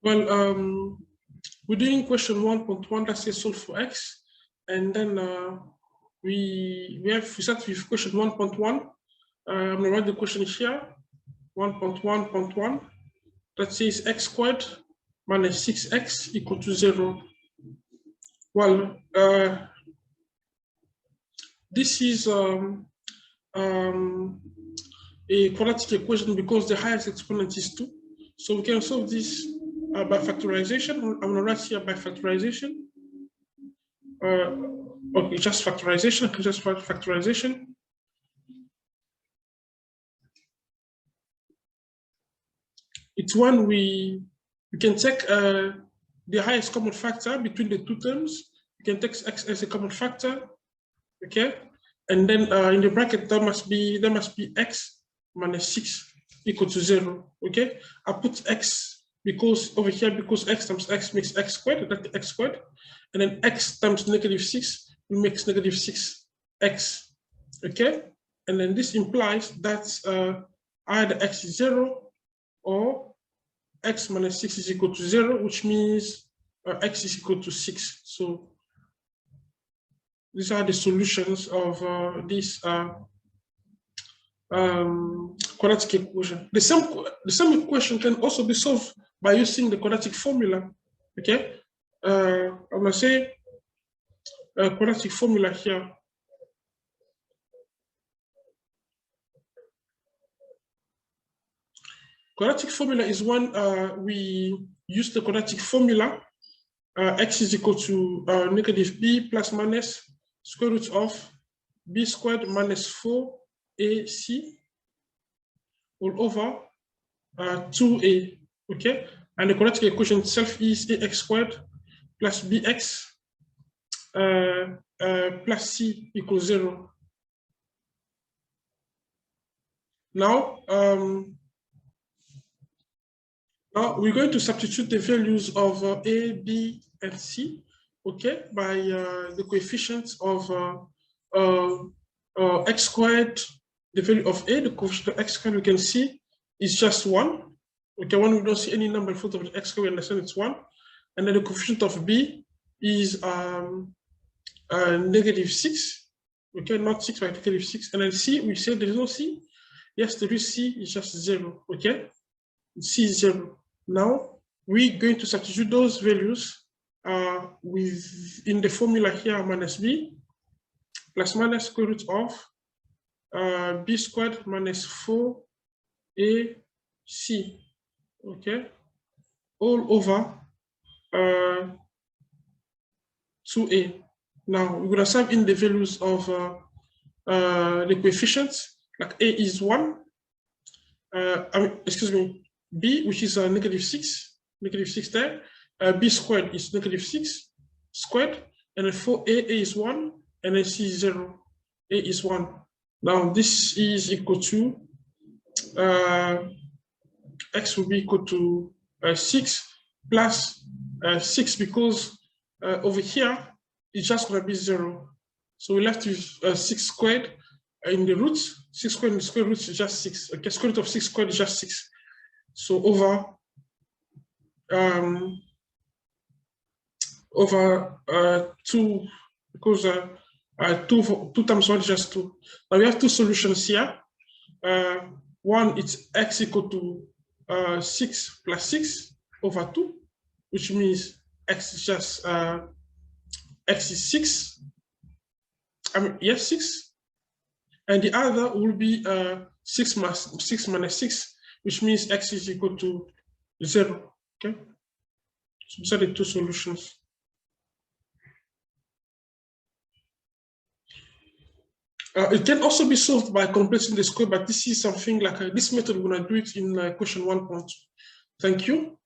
Well, we're doing question 1.1 that says solve for x, and then we start with question 1.1. I'm gonna write the question here. 1.1.1 that says x squared minus 6x equal to 0. Well, this is a quadratic equation because the highest exponent is 2. So we can solve this by factorization. I'm going to write here by factorization. Okay, just factorization. Just factorization. It's when we can take the highest common factor between the two terms. We can take x as a common factor, okay, and then in the bracket there must be x minus 6 equal to 0. Okay, I put x because over here, because x times x makes x squared, that's x squared, and then x times -6 makes -6x. Okay, and then this implies that either x is 0 or x minus 6 is equal to 0, which means x is equal to 6. So these are the solutions of this quadratic equation. The same equation can also be solved by using the quadratic formula. Okay, I'm gonna say quadratic formula here. Quadratic formula is when we use the quadratic formula. X is equal to -b plus minus square root of b squared minus 4ac all over 2a. Okay, and the quadratic equation itself is ax squared plus bx plus c equals 0. Now, now we're going to substitute the values of a, b, and c, okay, by the coefficients of x squared, the value of a, the coefficient of x squared we can see is just 1. Okay, when we don't see any number in front of the x squared, we understand it's 1. And then the coefficient of b is -6. Okay, not 6 but -6. And then c, we say there is no c. Yes, there is c, is just 0. Okay, c is 0. Now we're going to substitute those values in the formula here, minus b plus minus square root of b squared minus 4ac, okay, all over 2a. Now we're gonna sub in the values of the coefficients. Like a is 1. Excuse me. B, which is -6 there. B squared is -6 squared, and then for a is 1, and then c is 0. A is 1. Now this is equal to x will be equal to 6 plus 6, because over here it's just going to be 0. So we're left with 6 squared in the roots. 6 squared in the square root is just 6. Okay, square root of 6 squared is just 6. So over 2, because 2 times 1 is just 2. Now we have two solutions here. One, it's x equal to 6 plus 6 over 2, which means x is just x is 6. Yes, 6. And the other will be 6 minus 6, which means x is equal to 0. Okay, so these are the two solutions. It can also be solved by completing the square, but this is something like this method. We're going to do it in question 1.2. Thank you.